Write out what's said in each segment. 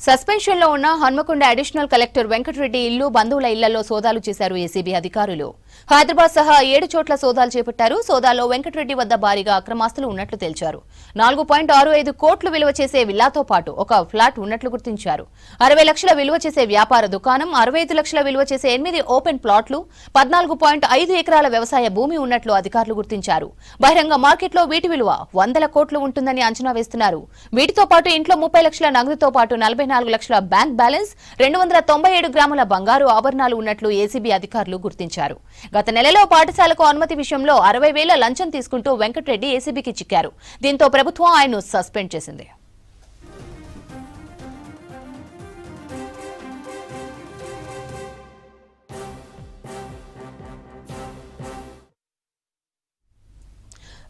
Suspension లో ఉన్న Hanamkonda additional collector Venkatareddy ఇల్లు బంధువుల ఇళ్లలో సోదాలు చేశారు ఏసీబీ అధికారులు. హైదరాబాద్ సహా 7 చోట్ల సోదాలు చేపట్టారు. సోదాల్లో వెంకటరెడ్డి వద్ద భారీగా అక్రమాస్తులు ఉన్నట్లు తేల్చారు. 4.65 కోట్లు విలువ చేసే విల్లాతో పాటు ఒక ఫ్లాట్ ఉన్నట్లు గుర్తించారు. 60 లక్షల విలువ చేసే వ్యాపార దుకాణం, 65 లక్షల విలువ చేసే 8 ఓపెన్ ప్లాట్లు, 14.5 ఎకరాల వ్యవసాయ భూమి ఉన్నట్లు అధికారులు గుర్తించారు. బహిరంగ మార్కెట్లో వీటి విలువ 100 కోట్లు ఉంటుందని అంచనా వేస్తున్నారు. వీటితో పాటు ఇంట్లో 30 లక్షల నగదుతో పాటు 44 లక్షల బ్యాంక్ బ్యాలెన్స్, 297 గ్రాముల బంగారు ఆభరణాలు ఉన్నట్లు ఏసీబీ అధికారులు గుర్తించారు. గత నెలలో పాఠశాలకు అనుమతి విషయంలో 60,000 లంచం తీసుకుంటూ వెంకటరెడ్డి ఏసీబీకి చిక్కారు. దీంతో ప్రభుత్వం ఆయన్ను సస్పెండ్ చేసింది.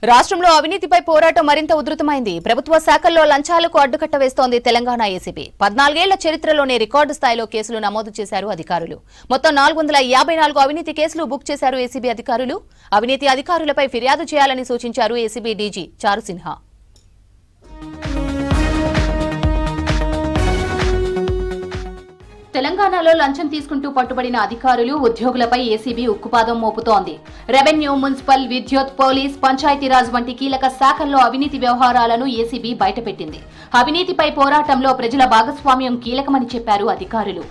రాష్ట్రంలో అవినీతిపై పోరాటం మరింత ఉధృతమైంది. ప్రభుత్వ శాఖల్లో లంచాలకు అడ్డుకట్ట వేస్తోంది తెలంగాణ ఏసీబీ. 14 ఏళ్ల చరిత్రలోనే రికార్డు స్థాయిలో కేసులు నమోదు చేశారు అధికారులు. మొత్తం 454 అవినీతి కేసులు బుక్ చేశారు ఏసీబీ అధికారులు. అవినీతి అధికారులపై ఫిర్యాదు చేయాలని సూచించారు ఏసీబీ డీజీ చారు సిన్హా. తెలంగాణలో లంచం తీసుకుంటూ పట్టుబడిన అధికారులు, ఉద్యోగులపై ఏసీబీ ఉక్కుపాదం మోపుతోంది. రెవెన్యూ, మున్సిపల్, విద్యుత్, పోలీస్, పంచాయతీరాజ్ వంటి కీలక శాఖల్లో అవినీతి వ్యవహారాలను ఏసీబీ బయటపెట్టింది. అవినీతిపై పోరాటంలో ప్రజల భాగస్వామ్యం కీలకమని చెప్పారు అధికారులు.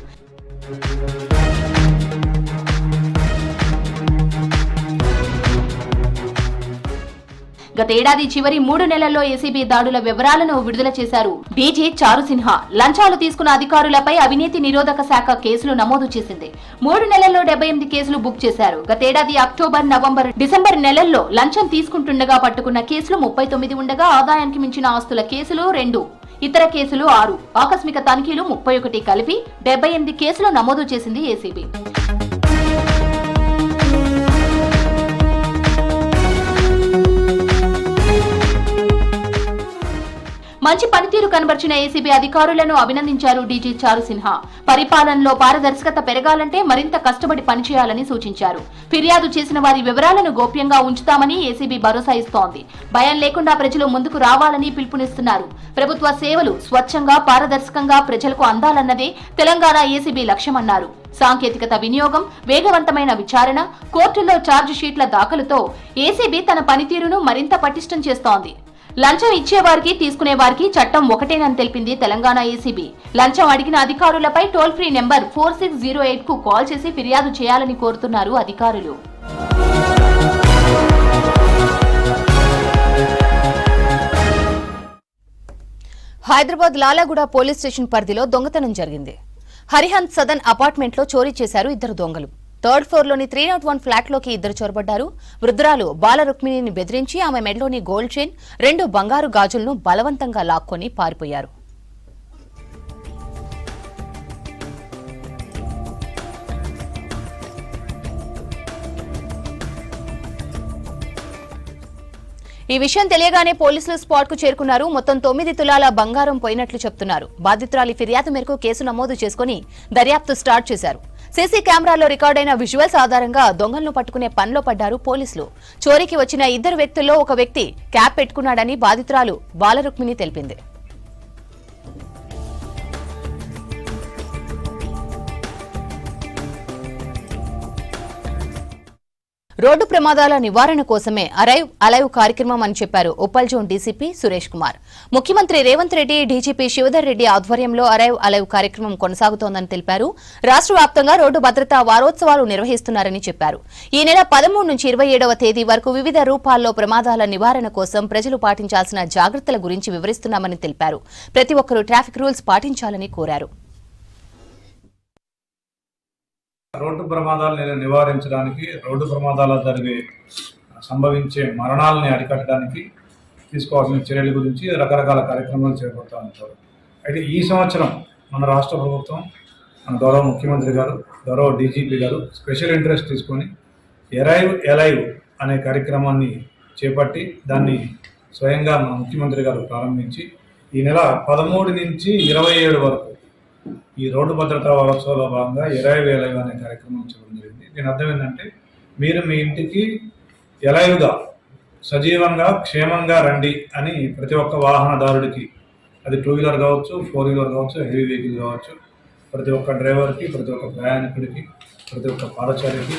గతేడాది చివరి 3 నెలల్లో ఏసీబీ దాడుల వివరాలను విడుదల చేశారు డీజీ చారు సిన్హా. లంచాలు తీసుకున్న అధికారులపై అవినీతి నిరోధక శాఖ కేసులు నమోదు చేసింది. 3 నెలల్లో 78 కేసులు బుక్ చేశారు. గతేడాది అక్టోబర్, నవంబర్, డిసెంబర్ నెలల్లో లంచం తీసుకుంటుండగా పట్టుకున్న కేసులు 39 ఉండగా ఆదాయానికి మించిన ఆస్తుల కేసులు 2, ఇతర కేసులు 6, ఆకస్మిక తనిఖీలు 31 కలిపి 78 కేసులు నమోదు చేసింది ఏసీబీ. మంచి పనితీరు కనబర్చిన ఏసీబీ అధికారులను అభినందించారు డీజీ చారు సిన్హా. పరిపాలనలో పారదర్శకత పెరగాలంటే మరింత కష్టపడి పనిచేయాలని సూచించారు. ఫిర్యాదు చేసిన వారి వివరాలను గోప్యంగా ఉంచుతామని ఏసీబీ భరోసా ఇస్తోంది. భయం లేకుండా ప్రజలు ముందుకు రావాలని పిలుపునిస్తున్నారు. ప్రభుత్వ సేవలు స్వచ్ఛంగా, పారదర్శకంగా ప్రజలకు అందాలన్నదే తెలంగాణ ఏసీబీ లక్ష్యమన్నారు. సాంకేతికత వినియోగం, వేగవంతమైన విచారణ, కోర్టుల్లో ఛార్జ్ షీట్ల దాఖలుతో ఏసీబీ తన పనితీరును మరింత పటిష్టం చేస్తోంది. లంచం ఇచ్చేవారికి, తీసుకునేవారికి చట్టం ఒకటేనని తెలిపింది తెలంగాణ ఏసీబీ. లంచం అడిగిన అధికారులపై టోల్ ఫ్రీ నెంబర్ 4608 కు కాల్ చేసి ఫిర్యాదు చేయాలని కోరుతున్నారు అధికారులు. హైదరాబాద్ లాలాగూడ పోలీస్ స్టేషన్ పరిధిలో దొంగతనం జరిగింది. హరిహంత్ సదన్ అపార్ట్మెంట్లో చోరీ చేశారు 2 దొంగలు. 3rd ఫ్లోర్లోని 301 ఫ్లాట్లోకి 2 చొరబడ్డారు. వృద్ధురాలు బాల రుక్మిణిని బెదిరించి ఆమె మెడలోని గోల్డ్ చైన్, 2 బంగారు గాజులను బలవంతంగా లాక్కొని పారిపోయారు. ఈ విషయం తెలియగానే పోలీసులు స్పాట్ కు చేరుకున్నారు. మొత్తం 9 తులాల బంగారం పోయినట్లు చెప్తున్నారు. బాధితురాలి ఫిర్యాదు మేరకు కేసు నమోదు చేసుకుని దర్యాప్తు స్టార్ట్ చేశారు. సీసీ కెమెరాలో రికార్డైన విజువల్స్ ఆధారంగా దొంగలను పట్టుకునే పనిలో పడ్డారు పోలీసులు. చోరీకి వచ్చిన 2 వ్యక్తుల్లో ఒక వ్యక్తి క్యాప్ పెట్టుకున్నాడని బాధితురాలు బాలరుక్మిణి తెలిపింది. రోడ్డు ప్రమాదాల నివారణ కోసమే అరైవ్ అలైవ్ కార్యక్రమం అని చెప్పారు ఉప్పల్ జోన్ డీసీపీ సురేష్ కుమార్. ముఖ్యమంత్రి రేవంత్ రెడ్డి, డీజీపీ శివధర్ రెడ్డి ఆధ్వర్యంలో అరైవ్ అలైవ్ కార్యక్రమం కొనసాగుతోందని తెలిపారు. రాష్ట్ర వ్యాప్తంగా రోడ్డు భద్రతా వారోత్సవాలు నిర్వహిస్తున్నారని చెప్పారు. ఈ నెల 13 నుంచి 27వ తేదీ వరకు వివిధ రూపాల్లో ప్రమాదాల నివారణ కోసం ప్రజలు పాటించాల్సిన జాగ్రత్తల గురించి వివరిస్తున్నామని తెలిపారు. ప్రతి ఒక్కరూ ట్రాఫిక్ రూల్స్ పాటించాలని కోరారు. రోడ్డు ప్రమాదాలను నివారించడానికి, రోడ్డు ప్రమాదాల సంభవించే మరణాలని అరికట్టడానికి తీసుకోవాల్సిన చర్యల గురించి రకరకాల కార్యక్రమాలు చేపడుతూ ఉంటారు. అయితే ఈ సంవత్సరం మన రాష్ట్ర ప్రభుత్వం, మన గౌరవ ముఖ్యమంత్రి గారు, గౌరవ డీజీపీ గారు స్పెషల్ ఇంట్రెస్ట్ తీసుకొని అరైవ్ అలైవ్ అనే కార్యక్రమాన్ని చేపట్టి దాన్ని స్వయంగా మన ముఖ్యమంత్రి గారు ప్రారంభించి ఈ నెల 13 నుంచి 27 వరకు ఈ రోడ్డు భద్రతా వారోత్సవాల్లో భాగంగా అరైవ్ అలైవ్ అనే కార్యక్రమం చేయడం జరిగింది. దీని అర్థం ఏంటంటే మీరు మీ ఇంటికి అలైవ్గా, సజీవంగా, క్షేమంగా రండి అని ప్రతి ఒక్క వాహనదారుడికి అది 2 వీలర్ కావచ్చు, 4 వీలర్ కావచ్చు, హెవీ వెహికల్ కావచ్చు. ప్రతి ఒక్క డ్రైవర్కి, ప్రతి ఒక్క ప్రయాణికుడికి, ప్రతి ఒక్క పాదచారికి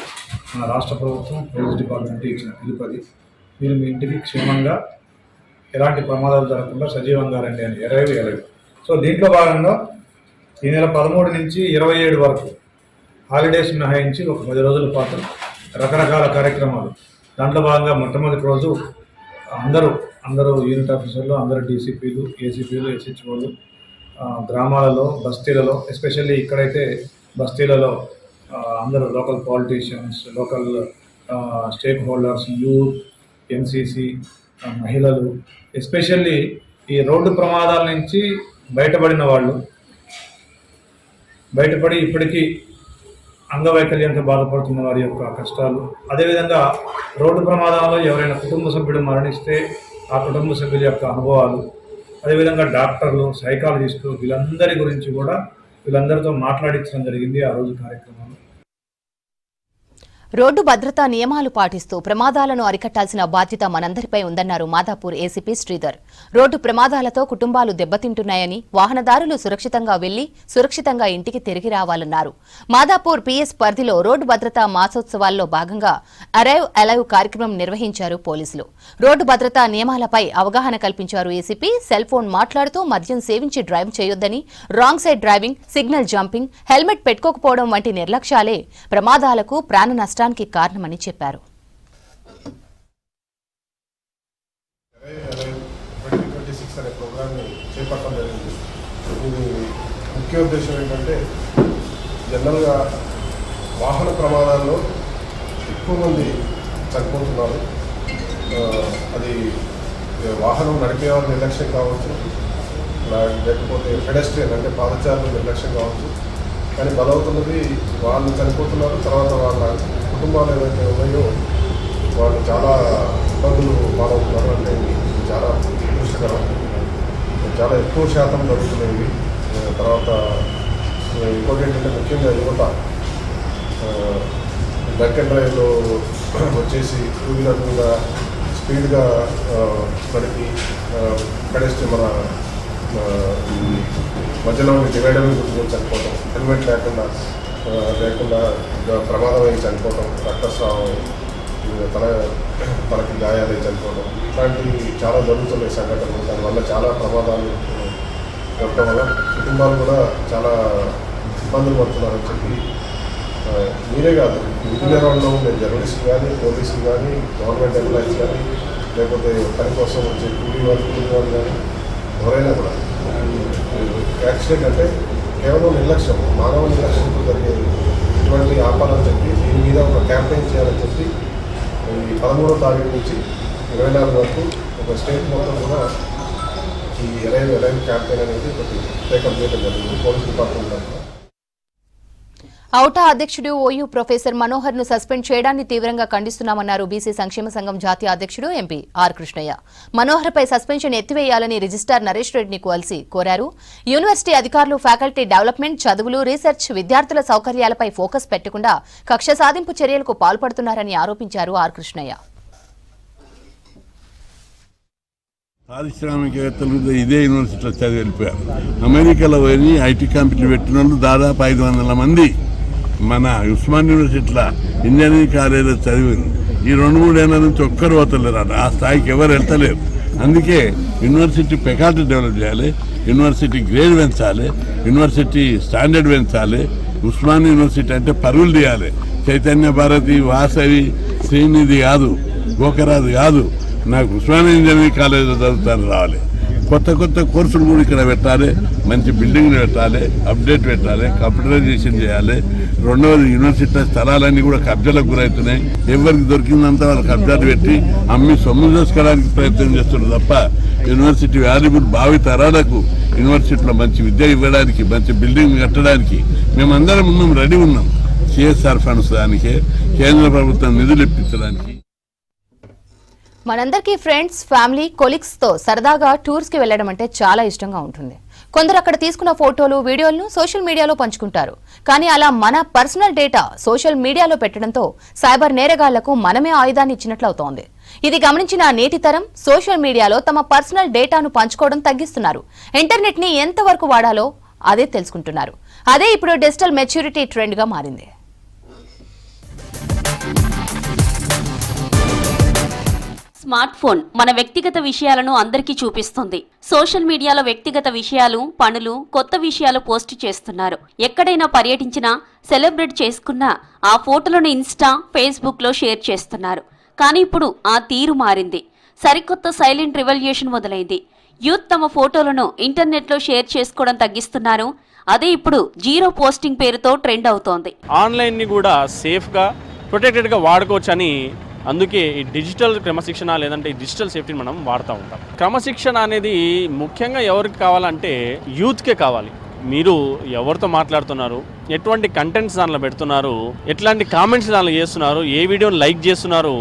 మన రాష్ట్ర ప్రభుత్వం పోలీస్ డిపార్ట్మెంట్ ఇచ్చిన పిలుపది. మీరు మీ ఇంటికి క్షేమంగా ఎలాంటి ప్రమాదాలు జరగకుండా సజీవంగా రండి అని 20 సో దీంట్లో భాగంగా ఈ నెల 13 నుంచి 27 వరకు హాలిడేస్ మినహాయించి ఒక 10 రోజుల పాటు రకరకాల కార్యక్రమాలు. దాంట్లో భాగంగా మొట్టమొదటి రోజు అందరూ యూనిట్ ఆఫీసర్లు, అందరూ డీసీపీలు, ఏసీపీలు, ఎస్హెచ్ఓలు గ్రామాలలో, బస్తీలలో, ఎస్పెషల్లీ ఇక్కడైతే బస్తీలలో అందరూ local politicians, local stake holders, youth, NCC, మహిళలు, ఎస్పెషల్లీ ఈ రోడ్డు ప్రమాదాల నుంచి బయటపడి ఇప్పటికీ అంగవైకల్యంతో బాధపడుతున్న వారి యొక్క కష్టాలు, అదేవిధంగా రోడ్డు ప్రమాదంలో ఎవరైనా కుటుంబ సభ్యుడు మరణిస్తే ఆ కుటుంబ సభ్యుల యొక్క అనుభవాలు, అదేవిధంగా డాక్టర్లు, సైకాలజిస్టులు, వీళ్ళందరితో మాట్లాడించడం జరిగింది ఆ రోజు కార్యక్రమంలో. రోడ్డు భద్రతా నియమాలు పాటిస్తూ ప్రమాదాలను అరికట్టాల్సిన బాధ్యత మనందరిపై ఉందన్నారు మాదాపూర్ ఏసీపీ శ్రీధర్. రోడ్డు ప్రమాదాలతో కుటుంబాలు దెబ్బతింటున్నాయని, వాహనదారులు సురక్షితంగా వెళ్లి సురక్షితంగా ఇంటికి తిరిగి రావాలన్నారు. మాదాపూర్ పీఎస్ పరిధిలో రోడ్డు భద్రతా మాసోత్సవాల్లో భాగంగా అరైవ్ అలైవ్ కార్యక్రమం నిర్వహించారు పోలీసులు. రోడ్డు భద్రతా నియమాలపై అవగాహన కల్పించారు ఏసీపీ. సెల్ ఫోన్ మాట్లాడుతూ మద్యం సేవించి డ్రైవ్ చేయొద్దని, wrong side driving, signal jumping, helmet పెట్టుకోకపోవడం వంటి నిర్లక్ష్యాలే ప్రమాదాలకు, ప్రాణ నష్టానికి కారణమని చెప్పారు. 2026 అనే ప్రోగ్రామ్ని చేపట్టడం జరిగింది. ఇది ముఖ్య ఉద్దేశం ఏంటంటే, జనరల్గా వాహన ప్రమాదాల్లో ఎక్కువ మంది చనిపోతున్నారు. అది వాహనం నడిపే వాళ్ళ నిర్లక్ష్యం కావచ్చు, లేకపోతే పెడెస్ట్రియన్ అంటే పాదచారుల నిర్లక్ష్యం కావచ్చు. కానీ బలవుతున్నది వాళ్ళు చనిపోతున్నారు. తర్వాత వాళ్ళ కుటుంబాలు ఏవైతే ఉన్నాయో వాళ్ళు చాలా ఇబ్బందులు పాలవుతున్నారు. అంటే ఇది చాలా దురదృష్టకరం. చాలా ఎక్కువ శాతం జరుగుతున్నాయి. తర్వాత ఇంకోటి ఏంటంటే, ముఖ్యంగా యువత డ్రంక్ అండ్ డ్రైవ్లో వచ్చేసి 2 వీలర్ మీద స్పీడ్గా నడిపి పెడెస్ట్రియన్ మన మధ్యలో డివైడర్ గురించి చనిపోవడం, హెల్మెట్ లేకుండా ప్రమాదమై చనిపోవడం, రక్తస్రావం, తనకి గాయాలై చనిపోవడం, ఇట్లాంటివి చాలా జరుగుతున్నాయి సంఘటనలు. దానివల్ల చాలా ప్రమాదాలు జరగడం వల్ల కుటుంబాలు కూడా చాలా ఇబ్బందులు పడుతున్నారని చెప్పి, మీరే కాదు ఇంజనీర్లో ఉండే జర్నలిస్టులు కానీ, పోలీసులు కానీ, గవర్నమెంట్ ఎంప్లాయీస్ కానీ, లేకపోతే పని కోసం వచ్చే కూలీ వాళ్ళు కానీ, ఎవరైనా కూడా యాక్సిడెంట్ అంటే కేవలం నిర్లక్ష్యం, మానవ నిర్లక్ష్యంతో జరిగేది. ఇటువంటి ఆపాలని చెప్పి దీని మీద ఒక క్యాంపెయిన్ చేయాలని చెప్పి ఈ 13వ తారీఖు నుంచి 24 వరకు ఒక స్టేట్ మొత్తం కూడా ఈ అరైవ్ క్యాంపెయిన్ అనేది ఒకటి టేకప్ చేయడం జరిగింది పోలీస్ డిపార్ట్మెంట్ ద్వారా. ఔటా అధ్యక్షుడు ఓయూ ప్రొఫెసర్ మనోహర్ ను సస్పెండ్ చేయడాన్ని తీవ్రంగా ఖండిస్తున్నామన్నారు బీసీ సంక్షేమ సంఘం జాతీయ అధ్యక్షుడు ఎంపీ ఆర్ కృష్ణయ్య. మనోహర్ పై సస్పెన్షన్ ఎత్తివేయాలని రిజిస్ట్రార్ నరేష్ రెడ్డిని కోరారు. యూనివర్సిటీ అధికారులు ఫ్యాకల్టీ డెవలప్మెంట్, చదువులు, రీసెర్చ్, విద్యార్థుల సౌకర్యాలపై ఫోకస్ పెట్టకుండా కక్ష సాధింపు చర్యలకు పాల్పడుతున్నారని ఆరోపించారు ఆర్ కృష్ణయ్య. పారిశ్రామికవేత్తలు ఇదే యూనివర్సిటీలో చదివి వెళ్ళిపోయారు. అమెరికాలో పోయి ఐటీ కంపెనీలు పెట్టిన వాళ్ళు దాదాపు 500 మంది మన ఉస్మాన్ యూనివర్సిటీలో ఇంజనీరింగ్ కాలేజీలో చదివింది. ఈ 2-3 ఏళ్ళ నుంచి ఒక్కరు పోతలేరు, ఆ స్థాయికి ఎవరు వెళ్తలేరు. అందుకే యూనివర్సిటీ ఫ్యాకల్టీ డెవలప్ చేయాలి, యూనివర్సిటీ గ్రేడ్ పెంచాలి, యూనివర్సిటీ స్టాండర్డ్ పెంచాలి. ఉస్మాన్ యూనివర్సిటీ అంటే పరువులు తీయాలి. చైతన్య భారతి, వాసవి, శ్రీనిధి కాదు, గోకరాజు కాదు, నాకు ఉస్మానియా ఇంజనీరింగ్ కాలేజీలో చదువుతాను రావాలి. కొత్త కోర్సులు కూడా ఇక్కడ పెట్టాలి, మంచి బిల్డింగ్లు పెట్టాలి, అప్డేట్ పెట్టాలి, కంప్యూటరైజేషన్ చేయాలి. రెండవది, యూనివర్సిటీ స్థలాలన్నీ కూడా కబ్జాలకు గురవుతున్నాయి. ఎవరికి దొరికిందంతా వాళ్ళు కబ్జాలు పెట్టి అమ్మి సొమ్ము చేసుకోవడానికి ప్రయత్నం చేస్తున్నారు తప్ప యూనివర్సిటీ వాల్యుబుల్ భావి తరాలకు యూనివర్సిటీలో మంచి విద్య ఇవ్వడానికి, మంచి బిల్డింగ్ కట్టడానికి మేమందరం ఉన్నాం, రెడీ ఉన్నాం. సిఎస్ఆర్ ఫండ్స్ దానికే, కేంద్ర ప్రభుత్వం నిధులు ఇప్పించడానికి. మనందరికీ ఫ్రెండ్స్, ఫ్యామిలీ, కొలీగ్స్ తో సరదాగా టూర్స్ కి వెళ్లడం అంటే చాలా ఇష్టంగా ఉంటుంది. కొందరు అక్కడ తీసుకున్న ఫోటోలు, వీడియోలను సోషల్ మీడియాలో పంచుకుంటారు. కానీ అలా మన పర్సనల్ డేటా సోషల్ మీడియాలో పెట్టడంతో సైబర్ నేరగాళ్లకు మనమే ఆయుధాన్ని ఇచ్చినట్లు అవుతోంది. ఇది గమనించిన నేటి తరం సోషల్ మీడియాలో తమ పర్సనల్ డేటాను పంచుకోవడం తగ్గిస్తున్నారు. ఇంటర్నెట్ ని ఎంతవరకు వాడాలో అదే తెలుసుకుంటున్నారు. అదే ఇప్పుడు డిజిటల్ మెచ్యూరిటీ ట్రెండ్ గా మారింది. స్మార్ట్ ఫోన్ మన వ్యక్తిగత విషయాలను అందరికీ చూపిస్తుంది. సోషల్ మీడియాలో వ్యక్తిగత విషయాలు, పనులు, కొత్త విషయాలు పోస్ట్ చేస్తున్నారు. ఎక్కడైనా పర్యటించినా, సెలబ్రేట్ చేసుకున్నా ఆ ఫోటోలను ఇన్స్టా, ఫేస్బుక్ లో షేర్ చేస్తున్నారు. కానీ ఇప్పుడు ఆ తీరు మారింది. సరికొత్త సైలెంట్ రివల్యూషన్ మొదలైంది. యూత్ తమ ఫోటోలను ఇంటర్నెట్ లో షేర్ చేసుకోవడం తగ్గిస్తున్నారు. అదే ఇప్పుడు జీరో పోస్టింగ్ పేరుతో ట్రెండ్ అవుతోంది. ఆన్లైన్ ని కూడా సేఫ్ గా, ప్రొటెక్టెడ్ గా వాడుకోవచ్చని అందుకే ఈ డిజిటల్ క్రమశిక్షణ లేదంటే ఈ డిజిటల్ సేఫ్టీని మనం వాడుతూ ఉంటాం. క్రమశిక్షణ అనేది ముఖ్యంగా ఎవరికి కావాలంటే యూత్కే కావాలి. మీరు ఎవరితో మాట్లాడుతున్నారు, ఎటువంటి కంటెంట్స్ దానిలో పెడుతున్నారు, ఎట్లాంటి కామెంట్స్ దానిలో చేస్తున్నారు, ఏ వీడియోని లైక్ చేస్తున్నారు.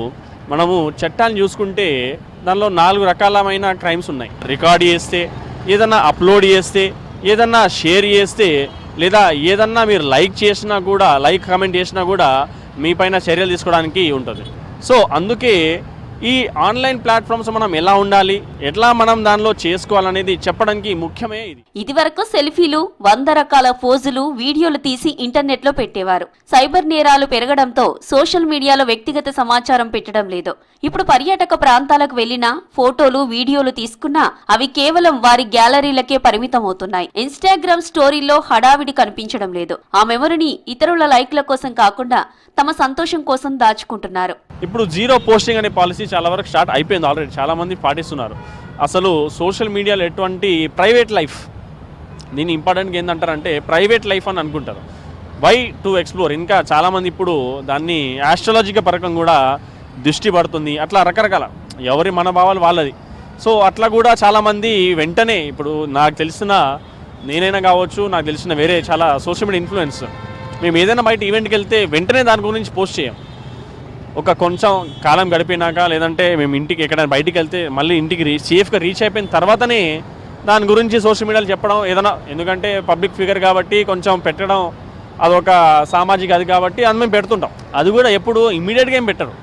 మనము చట్టాన్ని చూసుకుంటే దానిలో 4 రకాలమైన క్రైమ్స్ ఉన్నాయి. రికార్డ్ చేస్తే, ఏదన్నా అప్లోడ్ చేస్తే, ఏదన్నా షేర్ చేస్తే, లేదా ఏదన్నా మీరు లైక్ చేసినా కూడా, లైక్ కామెంట్ చేసినా కూడా మీ పైన చర్యలు తీసుకోవడానికి ఉంటుంది. సో అందుకే ఈ ఆన్లైన్ ప్లాట్ఫామ్స్ మనం ఎలా ఉండాలి, ఎట్లా మనం దానిలో చేసుకోవాలనేది చెప్పడానికి ముఖ్యమే ఇది. ఇదివరకు సెల్ఫీలు, 100 రకాల పోజులు, వీడియోలు తీసి ఇంటర్నెట్ లో పెట్టేవారు. సైబర్ నేరాలు పెరగడంతో సోషల్ మీడియాలో వ్యక్తిగత సమాచారం పెట్టడం లేదు. ఇప్పుడు పర్యాటక ప్రాంతాలకు వెళ్లినా ఫోటోలు, వీడియోలు తీసుకున్నా అవి కేవలం వారి గ్యాలరీలకే పరిమితం అవుతున్నాయి. ఇన్స్టాగ్రామ్ స్టోరీల్లో హడావిడి కనిపించడం లేదు. ఆ మెమరీని ఇతరుల లైక్ల కోసం కాకుండా తమ సంతోషం కోసం దాచుకుంటున్నారు. ఇప్పుడు జీరో పోస్టింగ్ అనే పాలసీ చాలా వరకు స్టార్ట్ అయిపోయింది. ఆల్రెడీ చాలా మంది పాటిస్తున్నారు. అసలు సోషల్ మీడియాలో ఎటువంటి ప్రైవేట్ లైఫ్, దీని ఇంపార్టెంట్గా ఏంటంటారంటే ప్రైవేట్ లైఫ్ అని అనుకుంటారు. Why to explore. ఇంకా చాలామంది ఇప్పుడు దాన్ని ఆస్ట్రాలజికల్ పరకం కూడా దృష్టి పడుతుంది. అట్లా రకరకాల ఎవరి మనోభావాలు వాళ్ళది. సో అట్లా కూడా చాలామంది వెంటనే, ఇప్పుడు నాకు తెలిసిన నేనైనా కావచ్చు, నాకు తెలిసిన వేరే చాలా సోషల్ మీడియా ఇన్ఫ్లుయెన్స్, మేము ఏదైనా బయట ఈవెంట్కి వెళ్తే వెంటనే దాని గురించి పోస్ట్ చేయం. ఒక కొంచెం కాలం గడిపినాక, లేదంటే మేము ఇంటికి ఎక్కడైనా బయటికి వెళ్తే మళ్ళీ ఇంటికి సేఫ్గా రీచ్ అయిపోయిన తర్వాతనే దాని గురించి సోషల్ మీడియాలో చెప్పడం ఏదైనా. ఎందుకంటే పబ్లిక్ ఫిగర్ కాబట్టి కొంచెం పెట్టడం అదొక సామాజిక అది కాబట్టి అది మేము పెడుతుంటాం. అది కూడా ఎప్పుడు ఇమ్మీడియట్గా ఏం పెట్టరు.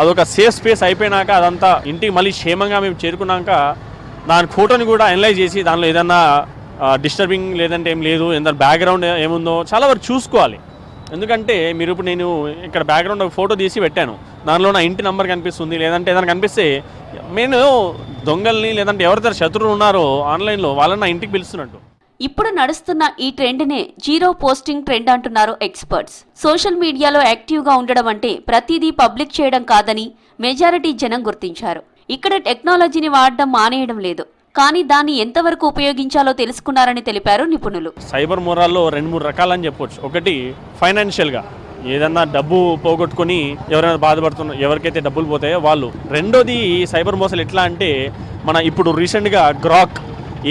అదొక సేఫ్ స్పేస్ అయిపోయినాక, అదంతా ఇంటికి మళ్ళీ క్షేమంగా మేము చేరుకున్నాక దాని ఫోటోని కూడా అనలైజ్ చేసి దానిలో ఏదన్నా డిస్టర్బింగ్ లేదంటే ఏం లేదు, ఏదైనా బ్యాక్గ్రౌండ్ ఏముందో చాలా వరకు చూసుకోవాలి. ఎందుకంటే మీరు ఇప్పుడు నేను ఇక్కడ బ్యాక్గ్రౌండ్ ఒక ఫోటో తీసి పెట్టాను, దానిలో నా ఇంటి నెంబర్ కనిపిస్తుంది, లేదంటే ఏదైనా కనిపిస్తే నేను దొంగల్ని లేదంటే ఎవరితో శత్రువులు ఉన్నారో ఆన్లైన్లో వాళ్ళని నా ఇంటికి పిలుస్తున్నట్టు. ఇప్పుడు నడుస్తున్న ఈ ట్రెండ్నే జీరో పోస్టింగ్ ట్రెండ్ అంటున్నారు ఎక్స్పర్ట్స్. సోషల్ మీడియాలో యాక్టివ్గా ఉండడం అంటే ప్రతిదీ పబ్లిక్ చేయడం కాదని మెజారిటీ జనం గుర్తించారు. ఇక్కడ టెక్నాలజీని వాడడం మానేయడం లేదు, కానీ దాన్ని ఎంతవరకు ఉపయోగించాలో తెలుసుకున్నారని తెలిపారు నిపుణులు. సైబర్ మోరాల్లో 2-3 రకాలని చెప్పొచ్చు. ఒకటి ఫైనాన్షియల్గా, ఏదన్నా డబ్బు పోగొట్టుకొని ఎవరైనా బాధపడుతున్నారు, ఎవరికైతే డబ్బులు పోతాయో వాళ్ళు. రెండోది సైబర్ మోసాలు ఎట్లా అంటే, మన ఇప్పుడు రీసెంట్గా గ్రాక్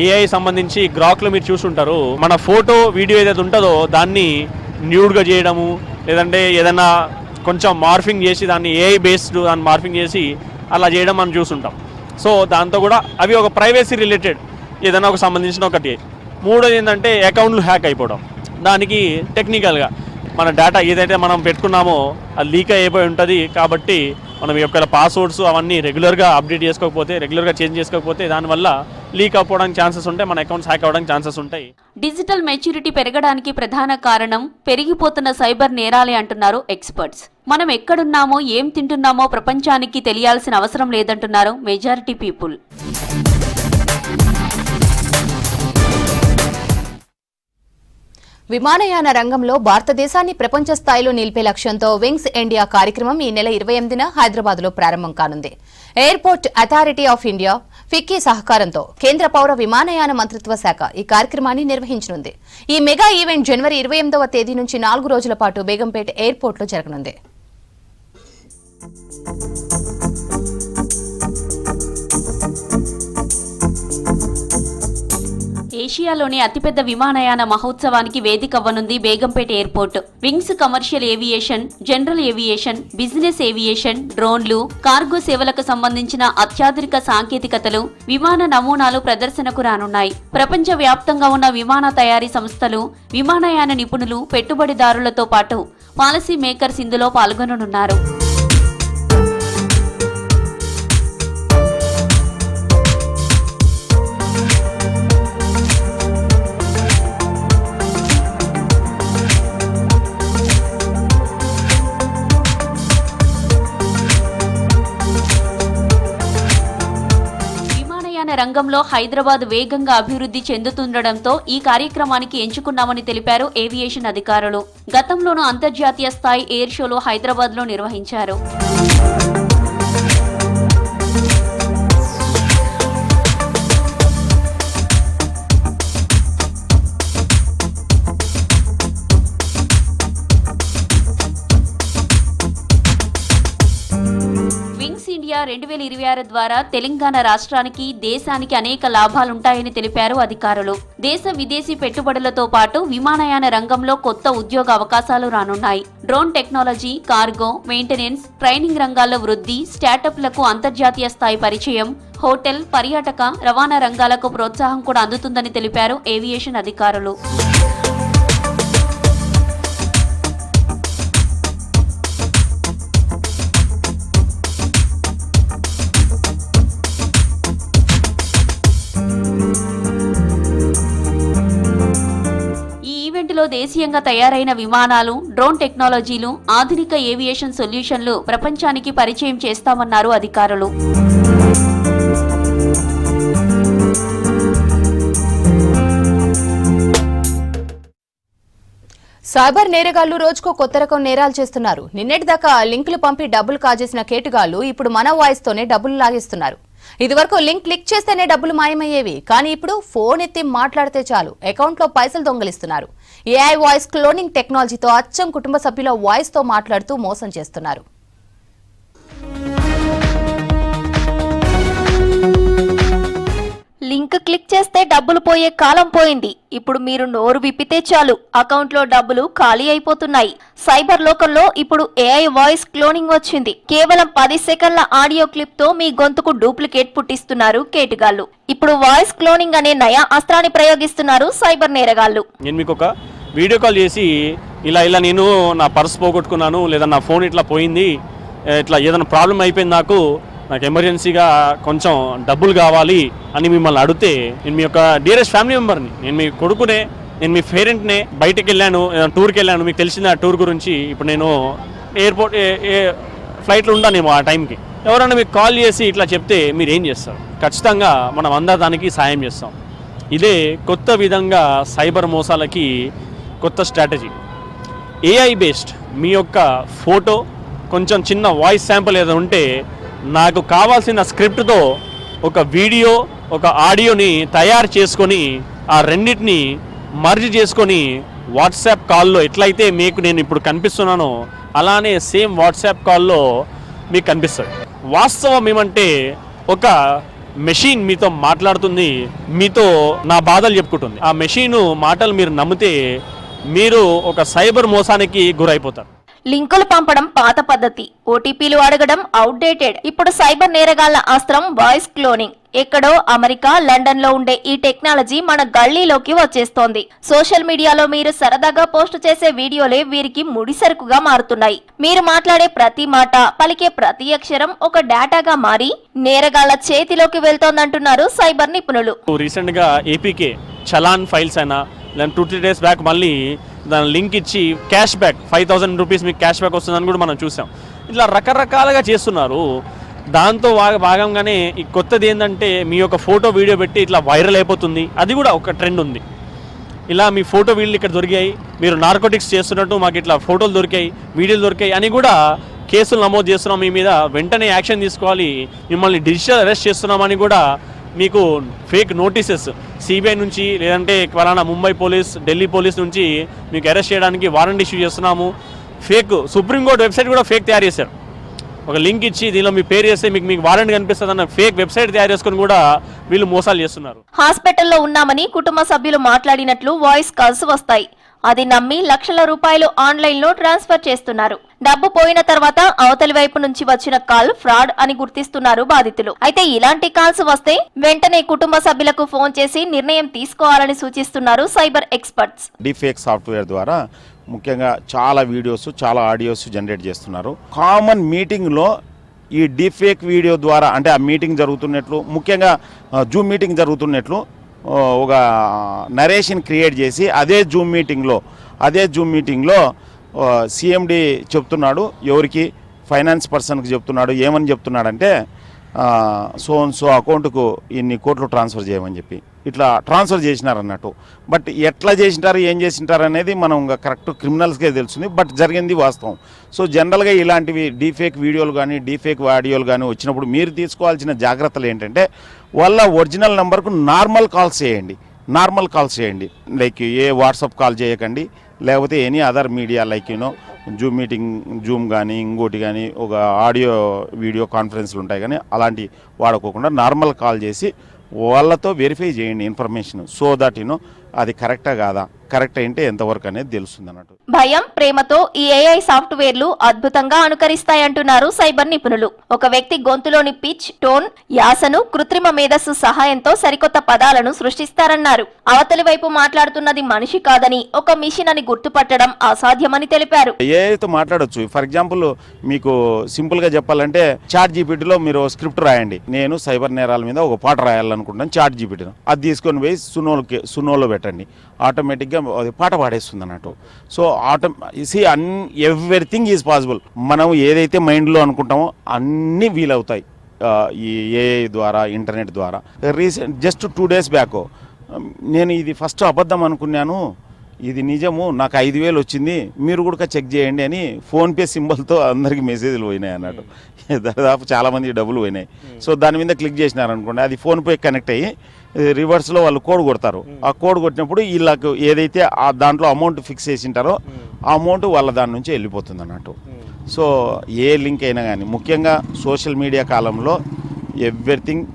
ఏఐ సంబంధించి గ్రాక్లో మీరు చూసుంటారు, మన ఫోటో వీడియో ఏదైతే ఉంటుందో దాన్ని న్యూడ్గా చేయడము, లేదంటే ఏదైనా కొంచెం మార్ఫింగ్ చేసి దాన్ని ఏఐ బేస్డ్ దాన్ని మార్ఫింగ్ చేసి అలా చేయడం మనం చూసుంటాం. సో దాంతో కూడా అవి ఒక ప్రైవసీ రిలేటెడ్ ఏదైనా ఒక సంబంధించిన ఒకటి. మూడోది ఏంటంటే అకౌంట్లు హ్యాక్ అయిపోవడం. దానికి టెక్నికల్గా మన డేటా ఏదైతే మనం పెట్టుకున్నామో అది లీక్ అయిపోయి ఉంటుంది. కాబట్టి మనం యొక్క పాస్వర్డ్స్ అవన్నీ రెగ్యులర్గా అప్డేట్ చేసుకోకపోతే, రెగ్యులర్గా చేంజ్ చేసుకోకపోతే దానివల్ల లీక్ అయిపోవడానికి ఛాన్సెస్ ఉంటాయి, మన అకౌంట్స్ హ్యాక్ అవ్వడానికి ఛాన్సెస్ ఉంటాయి. డిజిటల్ మెచ్యూరిటీ పెరగడానికి ప్రధాన కారణం పెరిగిపోతున్న సైబర్ నేరాలే అంటున్నారు ఎక్స్పర్ట్స్. మనం ఎక్కడున్నామో, ఏం తింటున్నామో ప్రపంచానికి తెలియాల్సిన అవసరం లేదంటున్నారు మెజారిటీ పీపుల్. విమానయాన రంగంలో భారతదేశాన్ని ప్రపంచ స్థాయిలో నిలిపే లక్ష్యంతో వింగ్స్ ఇండియా కార్యక్రమం ఈ నెల 28న హైదరాబాద్లో ప్రారంభం కానుంది. Airport authority of India, FICCI సహకారంతో కేంద్ర పౌర విమానయాన మంత్రిత్వ శాఖ ఈ కార్యక్రమాన్ని నిర్వహించనుంది. ఈ మెగా ఈవెంట్ జనవరి 28వ తేదీ నుంచి 4 రోజుల పాటు బేగంపేట్ ఎయిర్పోర్ట్లో జరగనుంది. ఏషియాలోని అతిపెద్ద విమానయాన మహోత్సవానికి వేదికవ్వనుంది Begumpet airport. Wings commercial aviation, general aviation, business aviation, డ్రోన్లు, కార్గో సేవలకు సంబంధించిన అత్యాధునిక సాంకేతికతలు, విమాన నమూనాలు ప్రదర్శనకు రానున్నాయి. ప్రపంచ వ్యాప్తంగా ఉన్న విమాన తయారీ సంస్థలు, విమానయాన నిపుణులు, పెట్టుబడిదారులతో పాటు పాలసీ మేకర్స్ ఇందులో పాల్గొననున్నారు. రంగంలో హైదరాబాద్ వేగంగా అభివృద్ధి చెందుతుండటంతో ఈ కార్యక్రమానికి ఎంచుకున్నామని తెలిపారు ఏవియేషన్ అధికారులు. గతంలోనూ అంతర్జాతీయ స్థాయి ఎయిర్ షోలు హైదరాబాద్లో నిర్వహించారు. ఇండియా 2026 ద్వారా తెలంగాణ రాష్ట్రానికి, దేశానికి అనేక లాభాలుంటాయని తెలిపారు అధికారులు. దేశ విదేశీ పెట్టుబడులతో పాటు విమానయాన రంగంలో కొత్త ఉద్యోగ అవకాశాలు రానున్నాయి. Drone technology, cargo, maintenance, training రంగాల్లో వృద్ధి, స్టార్టప్లకు అంతర్జాతీయ స్థాయి పరిచయం, హోటల్, పర్యాటక, రవాణా రంగాలకు ప్రోత్సాహం కూడా అందుతుందని తెలిపారు ఏవియేషన్ అధికారులు. లో దేశీయంగా తయారైన విమానాలు, డ్రోన్ టెక్నాలజీలు, ఆధునిక ఏవియేషన్ సొల్యూషన్లు ప్రపంచానికి పరిచయం చేస్తామన్నారు అధికారులు. సైబర్ నేరగాళ్లు రోజుకో కొత్త రకం నేరాలు చేస్తున్నారు. నిన్నటిదాకా లింకులు పంపి డబ్బులు కాజేసిన కేటుగాళ్లు ఇప్పుడు మన వాయిస్ తోనే డబ్బులు లాగేస్తున్నారు. ఇదివరకు లింక్ క్లిక్ చేస్తేనే డబ్బులు మాయమయ్యేవి, కానీ ఇప్పుడు ఫోన్ ఎత్తి మాట్లాడితే చాలు అకౌంట్ లో పైసలు దొంగిలిస్తున్నారు. ఏఐ వాయిస్ క్లోనింగ్ టెక్నాలజీతో అచ్చం కుటుంబ సభ్యుల వాయిస్ తో మాట్లాడుతూ మోసం చేస్తున్నారు. లింక్ క్లిక్ చేస్తే డబ్బులు పోయే కాలం పోయింది. ఇప్పుడు మీరు నోరు విప్పితే చాలు అకౌంట్లో డబ్బులు ఖాళీ అయిపోతున్నాయి. సైబర్ లోకంలో ఇప్పుడు ఏఐ వాయిస్ క్లోనింగ్ వచ్చింది. కేవలం 10 సెకండ్ల ఆడియో క్లిప్ తో మీ గొంతుకు డూప్లికేట్ పుట్టిస్తున్నారు కేటుగాళ్లు. ఇప్పుడు వాయిస్ క్లోనింగ్ అనే నయా అస్త్రాన్ని ప్రయోగిస్తున్నారు సైబర్ నేరగాళ్లు. నేను మీకు ఒక వీడియో కాల్ చేసి ఇలా నేను నా పర్స్ పోగొట్టుకున్నాను, లేదా నా ఫోన్ ఇట్లా పోయింది, ఇట్లా ఏదైనా ప్రాబ్లం అయిపోయింది, నాకు ఎమర్జెన్సీగా కొంచెం డబ్బులు కావాలి అని మిమ్మల్ని అడిగితే, నేను మీ యొక్క డియరెస్ట్ ఫ్యామిలీ మెంబర్ని, నేను మీ కొడుకునే, నేను మీ పేరెంట్నే, బయటకు వెళ్ళాను, టూర్కి వెళ్ళాను, మీకు తెలిసిన ఆ టూర్ గురించి, ఇప్పుడు నేను ఎయిర్పోర్ట్ ఫ్లైట్లో ఉంటాను ఆ టైంకి, ఎవరైనా మీకు కాల్ చేసి ఇట్లా చెప్తే మీరు ఏం చేస్తారు? ఖచ్చితంగా మనం అందరూ దానికి సాయం చేస్తాం. ఇదే కొత్త విధంగా సైబర్ మోసాలకి కొత్త స్ట్రాటజీ. ఏఐ బేస్డ్ మీ యొక్క ఫోటో, కొంచెం చిన్న వాయిస్ శాంపుల్ ఏదో ఉంటే నాకు కావాల్సిన స్క్రిప్ట్తో ఒక వీడియో, ఒక ఆడియోని తయారు చేసుకొని ఆ రెండింటిని మర్జ్ చేసుకొని వాట్సాప్ కాల్లో ఎట్లయితే మీకు నేను ఇప్పుడు కనిపిస్తున్నానో అలానే సేమ్ వాట్సాప్ కాల్లో మీకు కనిపిస్తుంది. వాస్తవం ఏమంటే ఒక మెషిన్ మీతో మాట్లాడుతుంది, మీతో నా బాధలు చెప్పుకుంటుంది. ఆ మెషిన్ మాటలు మీరు నమ్మితే మీరు ఒక సైబర్ మోసానికి గురైపోతారు. లింకులు పంపడం పాత పద్ధతి, ఓటీపీలు అడగడం అవుట్డేటెడ్. ఇప్పుడు సైబర్ నేరగాళ్ల అస్త్రం వాయిస్ క్లోనింగ్. ఎక్కడో అమెరికా, లండన్ లో ఉండే ఈ టెక్నాలజీ మన గల్లీలోకి వచ్చేస్తోంది. సోషల్ మీడియాలో మీరు సరదాగా పోస్ట్ చేసే వీడియోలే వీరికి ముడిసరుకుగా మారుతున్నాయి. మీరు మాట్లాడే ప్రతి మాట, పలికే ప్రతి అక్షరం ఒక డేటాగా మారి నేరగాళ్ల చేతిలోకి వెళ్తోందంటున్నారు సైబర్ నిపుణులు. రీసెంట్ గా ఏపీకే చలాన్ ఫైల్స్ అయినా 2-3 days బ్యాక్ మళ్ళీ దాని లింక్ ఇచ్చి క్యాష్ బ్యాక్ 5,000 రూపీస్ మీకు క్యాష్ బ్యాక్ వస్తుందని కూడా మనం చూసాం. ఇట్లా రకరకాలుగా చేస్తున్నారు. దాంతో భాగంగానే ఈ కొత్తది ఏంటంటే మీ యొక్క ఫోటో వీడియో పెట్టి ఇట్లా వైరల్ అయిపోతుంది. అది కూడా ఒక ట్రెండ్ ఉంది. ఇలా మీ ఫోటో వీడియోలు ఇక్కడ దొరికాయి, మీరు నార్కోటిక్స్ చేస్తున్నట్టు మాకు ఇట్లా ఫోటోలు దొరికాయి, వీడియోలు దొరికాయి అని కూడా కేసులు నమోదు చేస్తున్నాం మీ మీద, వెంటనే యాక్షన్ తీసుకోవాలి, మిమ్మల్ని డిజిటల్ అరెస్ట్ చేస్తున్నామని కూడా మీకు ఫేక్ నోటీసెస్ సిబిఐ నుంచి, లేదంటే ఫలానా ముంబై పోలీస్, ఢిల్లీ పోలీస్ నుంచి మీకు అరెస్ట్ చేయడానికి వారెంట్ ఇష్యూ చేస్తున్నాము. ఫేక్ సుప్రీంకోర్టు వెబ్సైట్ కూడా ఫేక్ తయారు చేశారు. ఒక లింక్ ఇచ్చి దీనిలో మీ పేరు చేస్తే మీకు వారెంట్ కనిపిస్తుంది అన్న ఫేక్ వెబ్సైట్ తయారు చేసుకుని కూడా వీళ్ళు మోసాలు చేస్తున్నారు. హాస్పిటల్లో ఉన్నామని కుటుంబ సభ్యులు మాట్లాడినట్లు వాయిస్ కాల్స్ వస్తాయి. అది నమ్మి లక్షల రూపాయలు ఆన్లైన్ లో ట్రాన్స్ఫర్ చేస్తున్నారు. డబ్బు పోయిన తర్వాత అవతలి వైపు నుంచి వచ్చిన కాల్ ఫ్రాడ్ అని గుర్తిస్తున్నారు బాధితులు. అయితే ఇలాంటి కాల్స్ వస్తే వెంటనే కుటుంబ సభ్యులకు ఫోన్ చేసి నిర్ణయం తీసుకోవాలని సూచిస్తున్నారు సైబర్ ఎక్స్పర్ట్స్. డీఫేక్ సాఫ్ట్వేర్ ద్వారా ముఖ్యంగా చాలా వీడియోస్, చాలా ఆడియోస్ జనరేట్ చేస్తున్నారు. కామన్ మీటింగ్లో ఈ డీఫేక్ వీడియో ద్వారా, అంటే ఆ మీటింగ్ జరుగుతున్నట్లు, ముఖ్యంగా జూమ్ మీటింగ్ జరుగుతున్నట్లు ఒక నరేషన్ క్రియేట్ చేసి అదే జూమ్ మీటింగ్లో సిఎండి చెప్తున్నాడు, ఎవరికి ఫైనాన్స్ పర్సన్కి చెప్తున్నాడు. ఏమని చెప్తున్నాడంటే సో అకౌంట్కు ఇన్ని కోట్లు ట్రాన్స్ఫర్ చేయమని చెప్పి ఇట్లా ట్రాన్స్ఫర్ చేసినారన్నట్టు. బట్ ఎట్లా చేసింటారు, ఏం చేసింటారు అనేది మనం కరెక్ట్ క్రిమినల్స్కే తెలుస్తుంది. బట్ జరిగింది వాస్తవం. సో జనరల్గా ఇలాంటివి డీఫేక్ వీడియోలు కానీ డీఫేక్ ఆడియోలు కానీ వచ్చినప్పుడు మీరు తీసుకోవాల్సిన జాగ్రత్తలు ఏంటంటే వాళ్ళ ఒరిజినల్ నెంబర్కు నార్మల్ కాల్స్ చేయండి. లైక్ ఏ వాట్సాప్ కాల్ చేయకండి, లేకపోతే any other media like Zoom కానీ ఇంకోటి కానీ ఒక ఆడియో వీడియో కాన్ఫరెన్స్లు ఉంటాయి కానీ అలాంటి వాడుకోకుండా నార్మల్ కాల్ చేసి వాళ్ళతో వెరిఫై చేయండి ఇన్ఫర్మేషన్. సో దట్ అది కరెక్టా కాదా, కరెక్ట్ అంటే ఎంతవరకు అనేది తెలుస్తుంది అన్నట్టు. భయం, ప్రేమతో ఈ ఏఐ సాఫ్ట్వేర్లు అద్భుతంగా అనుకరిస్తాయంటున్నారు సైబర్ నిపుణులు. ఒక వ్యక్తి గొంతులోని పిచ్, టోన్, యాసను కృత్రిమ మేధస్సు సహాయంతో సరికొత్త పదాలను సృష్టిస్తారన్నారు. అవతలి వైపు మాట్లాడుతున్నది మనిషి కాదని, ఒక మిషన్ అని గుర్తుపట్టడం అసాధ్యమని తెలిపారు. ఏఐతో మాట్లాడొచ్చు. ఫర్ ఎగ్జాంపుల్ మీకు సింపుల్గా చెప్పాలంటే చాట్ జీపీటీలో మీరు స్క్రిప్ట్ రాయండి. నేను సైబర్ నేరాల మీద ఒక పాట రాయాలనుకుంటున్నాను చాట్ జీపీటీలో. అది తీసుకొని పోయి సునోలో పెట్టండి, ఆటోమేటిక్గా అది పాట పాడేస్తుంది అన్నట్టు. So everything is possible. మనం ఏదైతే మైండ్లో అనుకుంటామో అన్నీ వీలవుతాయి ఈ ఏఐ ద్వారా, ఇంటర్నెట్ ద్వారా. జస్ట్ 2 days బ్యాక్ నేను ఇది ఫస్ట్ అబద్ధం అనుకున్నాను, ఇది నిజము, నాకు 5,000 వచ్చింది, మీరు కూడా చెక్ చేయండి అని ఫోన్పే సింబల్తో అందరికి మెసేజ్లు పోయినాయి అన్నట్టు. దాదాపు చాలామంది డబ్బులు పోయినాయి. సో దాని మీద క్లిక్ చేసినారనుకోండి, అది ఫోన్పే కనెక్ట్ అయ్యి రివర్స్లో వాళ్ళు కోడ్ కొడతారు. ఆ కోడ్ కొట్టినప్పుడు వీళ్ళకు ఏదైతే దాంట్లో అమౌంట్ ఫిక్స్ చేసింటారో ఆ అమౌంట్ వాళ్ళ దాని నుంచి వెళ్ళిపోతుంది అన్నట్టు. సో ఏ లింక్ అయినా కానీ ముఖ్యంగా సోషల్ మీడియా కాలంలో ఎవ్రీథింగ్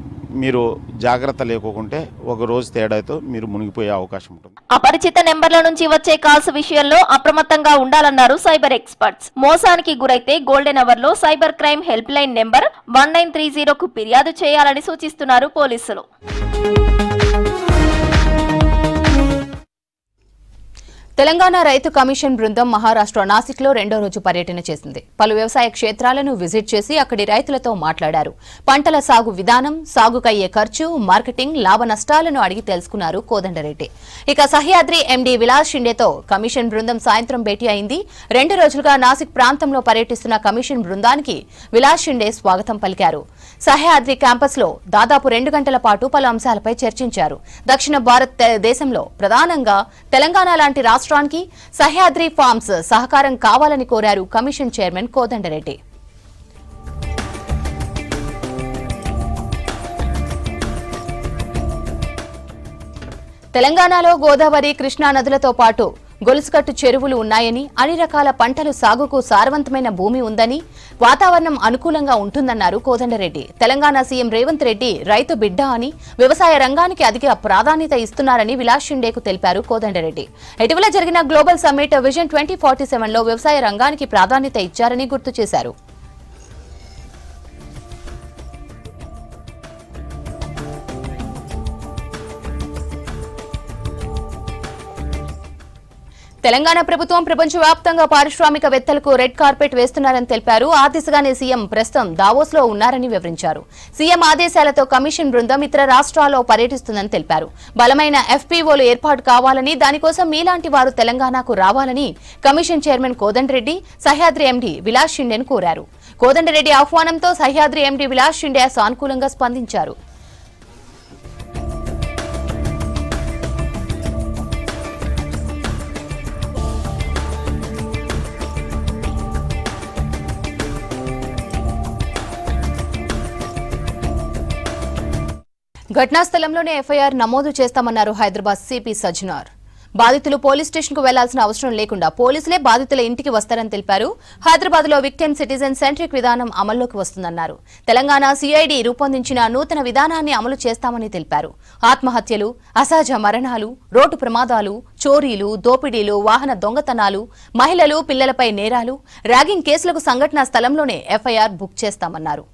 మీరు జాగ్రత్త లేకుంటే ఒక రోజు తేడాతో మీరు మునిగిపోయే అవకాశం ఉంటుంది. అపరిచిత నెంబర్ల నుంచి వచ్చే కాల్స్ విషయంలో అప్రమత్తంగా ఉండాలన్నారు సైబర్ ఎక్స్పర్ట్స్. మోసానికి గురైతే గోల్డెన్ అవర్ లో cyber crime help line number 1930కు ఫిర్యాదు చేయాలని సూచిస్తున్నారు పోలీసులు. తెలంగాణ రైతు కమిషన్ బృందం మహారాష్ట్ర నాసిక్లో 2వ రోజు పర్యటన చేసింది. పలు వ్యవసాయ క్షేత్రాలను విజిట్ చేసి అక్కడి రైతులతో మాట్లాడారు. పంటల సాగు విధానం, సాగుకయ్యే ఖర్చు, మార్కెటింగ్, లాభ నష్టాలను అడిగి తెలుసుకున్నారు కోదండరెడ్డి. ఇక సహ్యాద్రి ఎండీ విలాస్ షిండేతో కమిషన్ బృందం సాయంత్రం భేటీ అయింది. 2 రోజులుగా నాసిక్ ప్రాంతంలో పర్యటిస్తున్న కమిషన్ బృందానికి విలాస్ షిండే స్వాగతం పలికారు. సహ్యాద్రి క్యాంపస్ లో దాదాపు 2 గంటల పాటు పలు అంశాలపై చర్చించారు. దక్షిణ భారతదేశంలో ప్రధానంగా తెలంగాణ లాంటి రాష్ట్రానికి సహ్యాద్రి ఫార్మ్స్ సహకారం కావాలని కోరారు కమిషన్ చైర్మన్ కోదండరెడ్డి. తెలంగాణలో గోదావరి, కృష్ణా నదులతో పాటు గొలుసుకట్టు చెరువులు ఉన్నాయని, అన్ని రకాల పంటలు సాగుకు సారవంతమైన భూమి ఉందని, వాతావరణం అనుకూలంగా ఉంటుందన్నారు కోదండరెడ్డి. తెలంగాణ సీఎం రేవంత్ రెడ్డి రైతు బిడ్డ అని, వ్యవసాయ రంగానికి అధిక ప్రాధాన్యత ఇస్తున్నారని విలాస్ షిండేకు తెలిపారు కోదండరెడ్డి. ఇటీవల జరిగిన గ్లోబల్ సమ్మిట్ విజన్ 2047లో వ్యవసాయ రంగానికి ప్రాధాన్యత ఇచ్చారని గుర్తు చేశారు. తెలంగాణ ప్రభుత్వం ప్రపంచవ్యాప్తంగా పారిశ్రామికవేత్తలకు రెడ్ కార్పెట్ వేస్తున్నారని తెలిపారు. ఆ దిశగానే సీఎం ప్రస్తుతం దావోస్ లో ఉన్నారని వివరించారు. సీఎం ఆదేశాలతో కమిషన్ బృందం ఇతర రాష్ట్రాల్లో పర్యటిస్తుందని తెలిపారు. బలమైన ఎఫ్పీఓలు ఏర్పాటు కావాలని, దానికోసం మీలాంటి వారు తెలంగాణకు రావాలని commission chairman Kodandareddy Sahyadri MD Vilas షిండేను కోరారు. కోదండరెడ్డి ఆహ్వానంతో సహ్యాద్రి ఎండీ విలాస్ షిండే సానుకూలంగా స్పందించారు. ఘటనా స్థలంలోనే ఎఫ్ఐఆర్ నమోదు చేస్తామన్నారు హైదరాబాద్ సిపి సజ్జనార్. బాధితులు పోలీస్ స్టేషన్ కు వెళ్లాల్సిన అవసరం లేకుండా పోలీసులే బాధితుల ఇంటికి వస్తారని తెలిపారు. హైదరాబాద్ లో విక్టిమ్ సిటిజన్ సెంట్రిక్ విధానం అమల్లోకి వస్తుందన్నారు. తెలంగాణ సిఐడి రూపొందించిన నూతన విధానాన్ని అమలు చేస్తామని తెలిపారు. ఆత్మహత్యలు, అసహజ మరణాలు, రోడ్డు ప్రమాదాలు, చోరీలు, దోపిడీలు, వాహన దొంగతనాలు, మహిళలు, పిల్లలపై నేరాలు, ర్యాగింగ్ కేసులకు సంఘటనా స్థలంలోనే ఎఫ్ఐఆర్ బుక్ చేస్తామన్నారు.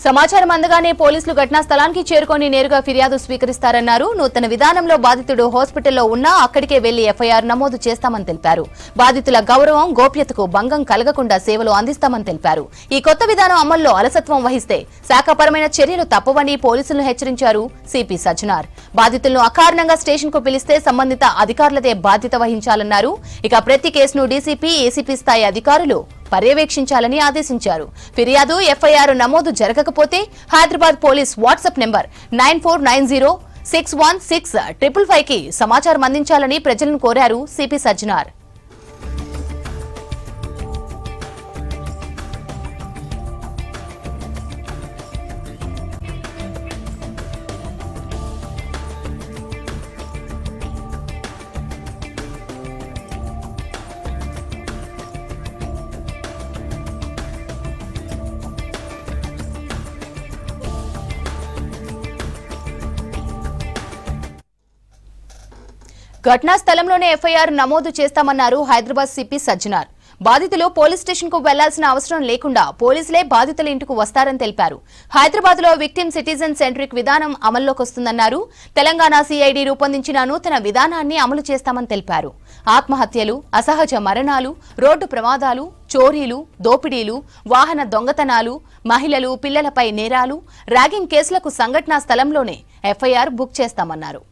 సమాచారం అందగానే పోలీసులు ఘటనా స్థలానికి చేరుకొని నేరుగా ఫిర్యాదు స్వీకరిస్తారన్నారు. నూతన విధానంలో బాధితుడు హాస్పిటల్లో ఉన్నా అక్కడికే వెళ్లి ఎఫ్ఐఆర్ నమోదు చేస్తామని తెలిపారు. బాధితుల గౌరవం, గోప్యతకు భంగం కలగకుండా సేవలు అందిస్తామని తెలిపారు. ఈ కొత్త విధానం అమల్లో అలసత్వం వహిస్తే శాఖాపరమైన చర్యలు తప్పవని పోలీసులను హెచ్చరించారు సిపి సజ్జనార్. బాధితులను అకారణంగా స్టేషన్ కు పిలిస్తే సంబంధిత అధికారులదే బాధ్యత వహించాలన్నారు. ఇక ప్రతి కేసును డీసీపీ, ఏసీపీ స్థాయి అధికారులు పర్యవేక్షించాలని ఆదేశించారు. ఫిర్యాదు, ఎఫ్ఐఆర్ నమోదు జరగకపోతే హైదరాబాద్ పోలీస్ వాట్సాప్ నెంబర్ 9490616555 కి సమాచారం అందించాలని ప్రజలను కోరారు సిపి సజ్జనార్. ఘటనా స్థలంలోనే ఎఫ్ఐఆర్ నమోదు చేస్తామన్నారు హైదరాబాద్ సిపి సజ్జనార్. బాధితులు పోలీస్ స్టేషన్ కు వెళ్లాల్సిన అవసరం లేకుండా పోలీసులే బాధితుల ఇంటికి వస్తారని తెలిపారు. హైదరాబాద్ లో విక్టిమ్ సిటిజన్ సెంట్రిక్ విధానం అమల్లోకి వస్తుందన్నారు. తెలంగాణ సిఐడి రూపొందించిన నూతన విధానాన్ని అమలు చేస్తామని తెలిపారు. ఆత్మహత్యలు, అసహజ మరణాలు, రోడ్డు ప్రమాదాలు, చోరీలు, దోపిడీలు, వాహన దొంగతనాలు, మహిళలు, పిల్లలపై నేరాలు, ర్యాగింగ్ కేసులకు సంఘటనా స్థలంలోనే ఎఫ్ఐఆర్ బుక్ చేస్తామన్నారు.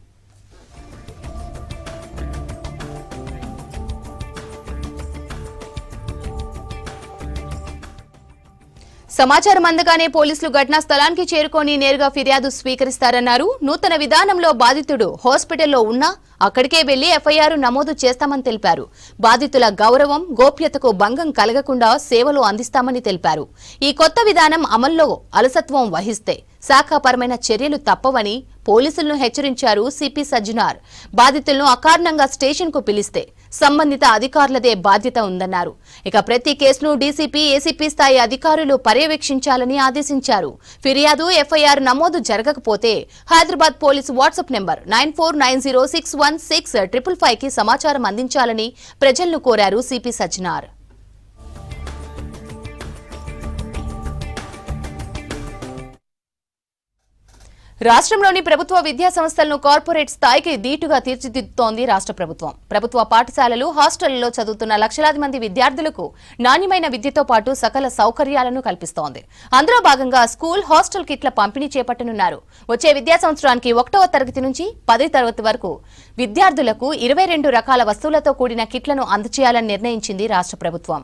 సమాచారం అందగానే పోలీసులు ఘటనా స్థలానికి చేరుకొని నేరుగా ఫిర్యాదు స్వీకరిస్తారన్నారు. నూతన విధానంలో బాధితుడు హాస్పిటల్లో ఉన్నా అక్కడికే వెళ్లి ఎఫ్ఐఆర్ నమోదు చేస్తామని తెలిపారు. బాధితుల గౌరవం, గోప్యతకు భంగం కలగకుండా సేవలు అందిస్తామని తెలిపారు. ఈ కొత్త విధానం అమల్లో అలసత్వం వహిస్తే శాఖాపరమైన చర్యలు తప్పవని పోలీసులను హెచ్చరించారు సిపి సజ్జనార్. బాధితులను అకారణంగా స్టేషన్ కు పిలిస్తే సంబంధిత అధికారులదే బాధ్యత ఉందన్నారు. ఇక ప్రతి కేసును డీసీపీ, ఏసీపీ స్థాయి అధికారులు పర్యవేక్షించాలని ఆదేశించారు. ఫిర్యాదు, ఎఫ్ఐఆర్ నమోదు జరగకపోతే హైదరాబాద్ పోలీసు వాట్సాప్ నెంబర్ 9490616555 కి సమాచారం అందించాలని ప్రజలను కోరారు సిపి సజ్జనార్. రాష్ట్రంలోని ప్రభుత్వ విద్యా సంస్థలను కార్పొరేట్ స్థాయికి దీటుగా తీర్చిదిద్దుతోంది రాష్ట్ర ప్రభుత్వం. ప్రభుత్వ పాఠశాలలు, హాస్టళ్లలో చదువుతున్న లక్షలాది మంది విద్యార్థులకు నాణ్యమైన విద్యతో పాటు సకల సౌకర్యాలను కల్పిస్తోంది. అందులో భాగంగా స్కూల్, హాస్టల్ కిట్ల పంపిణీ చేపట్టనున్నారు. వచ్చే విద్యా సంవత్సరానికి 1వ తరగతి నుంచి 10వ తరగతి వరకు విద్యార్థులకు 22 రకాల వస్తువులతో కూడిన కిట్లను అందజేయాలని నిర్ణయించింది రాష్ట్ర ప్రభుత్వం.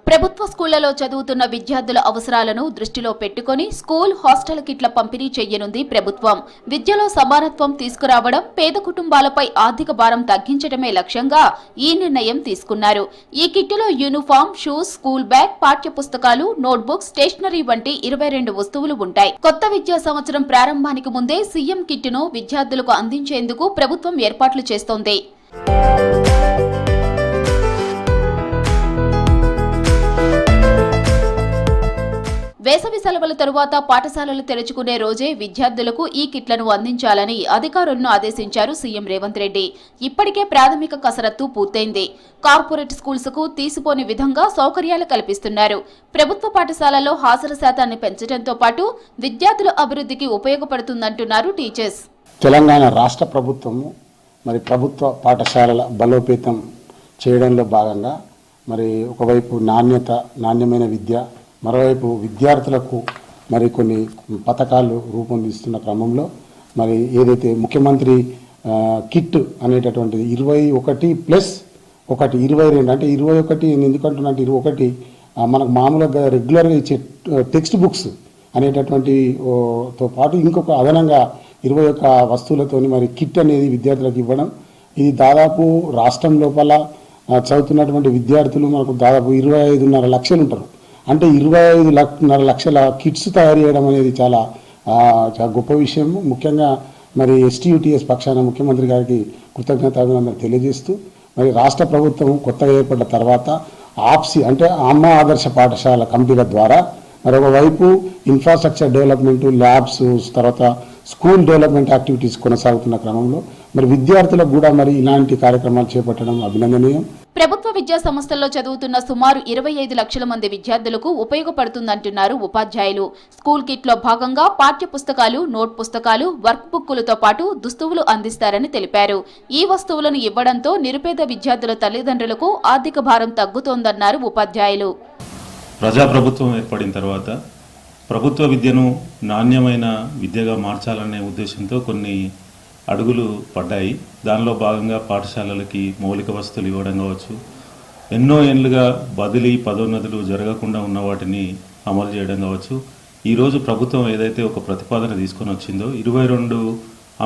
ప్రభుత్వ స్కూళ్లలో చదువుతున్న విద్యార్థుల అవసరాలను దృష్టిలో పెట్టుకుని స్కూల్, హాస్టల్ కిట్ల పంపిణీ చేయనుంది ప్రభుత్వం. విద్యలో సమానత్వం తీసుకురావడం, పేద కుటుంబాలపై ఆర్థిక భారం తగ్గించడమే లక్ష్యంగా ఈ నిర్ణయం తీసుకున్నారు. ఈ కిట్టులో యూనిఫామ్, షూస్, స్కూల్ బ్యాగ్, పాఠ్య పుస్తకాలు, నోట్బుక్స్, స్టేషనరీ వంటి 22 వస్తువులు ఉంటాయి. కొత్త విద్యా సంవత్సరం ప్రారంభానికి ముందే సీఎం కిట్టును విద్యార్థులకు అందించేందుకు ప్రభుత్వం ఏర్పాట్లు చేస్తోంది. వేసవి సెలవుల తరువాత పాఠశాలలు తెరుచుకునే రోజే విద్యార్థులకు ఈ కిట్లను అందించాలని అధికారులను ఆదేశించారు సీఎం రేవంత్ రెడ్డి. ఇప్పటికే ప్రాథమిక కసరత్తు పూర్తయింది. కార్పొరేట్ స్కూల్స్ కు తీసిపోని విధంగా సౌకర్యాలు కల్పిస్తున్నారు. ప్రభుత్వ పాఠశాలల్లో హాజరు శాతాన్ని పెంచడంతో పాటు విద్యార్థుల అభివృద్ధికి ఉపయోగపడుతుందంటున్నారు టీచర్స్. తెలంగాణ రాష్ట్ర ప్రభుత్వము మరి ప్రభుత్వ పాఠశాలల బలోపేతం చేయడంలో భాగంగా మరి ఒకవైపు నాణ్యమైన విద్య, మరోవైపు విద్యార్థులకు మరి కొన్ని పథకాలు రూపొందిస్తున్న క్రమంలో మరి ఏదైతే ముఖ్యమంత్రి కిట్ అనేటటువంటిది 21+1 22 అంటే 21 ఎందుకంటున్నా అంటే 21 మనకు మామూలుగా రెగ్యులర్గా ఇచ్చే టెక్స్ట్ బుక్స్ అనేటటువంటితో పాటు ఇంకొక అదనంగా 21 వస్తువులతోని మరి కిట్ అనేది విద్యార్థులకు ఇవ్వడం. ఇది దాదాపు రాష్ట్రం లోపల చదువుతున్నటువంటి విద్యార్థులు మనకు దాదాపు 25.5 లక్షలు ఉంటారు. అంటే 25.5 లక్షల కిట్స్ తయారు చేయడం అనేది చాలా గొప్ప విషయం. ముఖ్యంగా మరి ఎస్టీయూటీఎస్ పక్షాన ముఖ్యమంత్రి గారికి కృతజ్ఞతాభినందనలు తెలియజేస్తూ మరి రాష్ట్ర ప్రభుత్వం కొత్తగా ఏర్పడ్డ తర్వాత ఆప్సి అంటే అమ్మ ఆదర్శ పాఠశాల కమిటీల ద్వారా మరొకవైపు ఇన్ఫ్రాస్ట్రక్చర్ డెవలప్మెంట్, ల్యాబ్స్, తర్వాత స్కూల్ డెవలప్మెంట్ యాక్టివిటీస్ కొనసాగుతున్న క్రమంలో మరి విద్యార్థులకు కూడా మరి ఇలాంటి కార్యక్రమాలు చేపట్టడం అభినందనీయం. ప్రభుత్వ విద్యా సంస్థల్లో చదువుతున్న సుమారు 25 లక్షల మంది విద్యార్థులకు ఉపయోగపడుతుందంటున్నారు ఉపాధ్యాయులు. స్కూల్ కిట్ లో భాగంగా పాఠ్య పుస్తకాలు, నోట్ పుస్తకాలు, వర్క్ బుక్కులతో పాటు దుస్తువులు అందిస్తారని తెలిపారు. ఈ వస్తువులను ఇవ్వడంతో నిరుపేద విద్యార్థుల తల్లిదండ్రులకు ఆర్థిక భారం తగ్గుతోందన్నారు ఉపాధ్యాయులు. ప్రజాప్రభుత్వం ఏర్పడిన తర్వాత ప్రభుత్వ విద్యను నాణ్యమైన విద్యగా మార్చాలనే ఉద్దేశంతో కొన్ని అడుగులు పడ్డాయి. దానిలో భాగంగా పాఠశాలలకి మౌలిక వసతులు ఇవ్వడం కావచ్చు, ఎన్నో ఏళ్లుగా బదిలీ పదోన్నతులు జరగకుండా ఉన్న వాటిని అమలు చేయడం కావచ్చు. ఈరోజు ప్రభుత్వం ఏదైతే ఒక ప్రతిపాదన తీసుకొని వచ్చిందో 22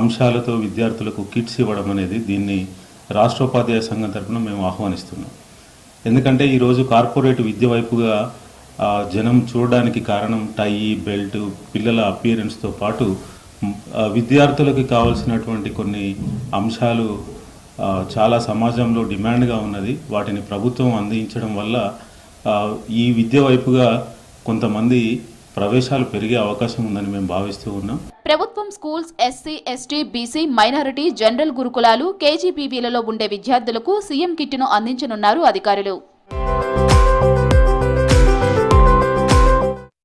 అంశాలతో విద్యార్థులకు కిట్స్ ఇవ్వడం అనేది, దీన్ని రాష్ట్రోపాధ్యాయ సంఘం తరఫున మేము ఆహ్వానిస్తున్నాం. ఎందుకంటే ఈరోజు కార్పొరేట్ విద్య వైపుగా జనం చూడడానికి కారణం టై, బెల్ట్, పిల్లల అపియరెన్స్తో పాటు విద్యార్థులకు కావాల్సినటువంటి కొన్ని అంశాలు చాలా సమాజంలో డిమాండ్గా ఉన్నది. వాటిని ప్రభుత్వం అందించడం వల్ల ఈ విద్య వైపుగా కొంతమంది ప్రవేశాలు పెరిగే అవకాశం ఉందని మేము భావిస్తూ ఉన్నాం. ప్రభుత్వం schools, SC, ST, BC, minority, general గురుకులాలు, కేజీబీవీలలో ఉండే విద్యార్థులకు సీఎం కిట్ను అందించనున్నారు అధికారులు.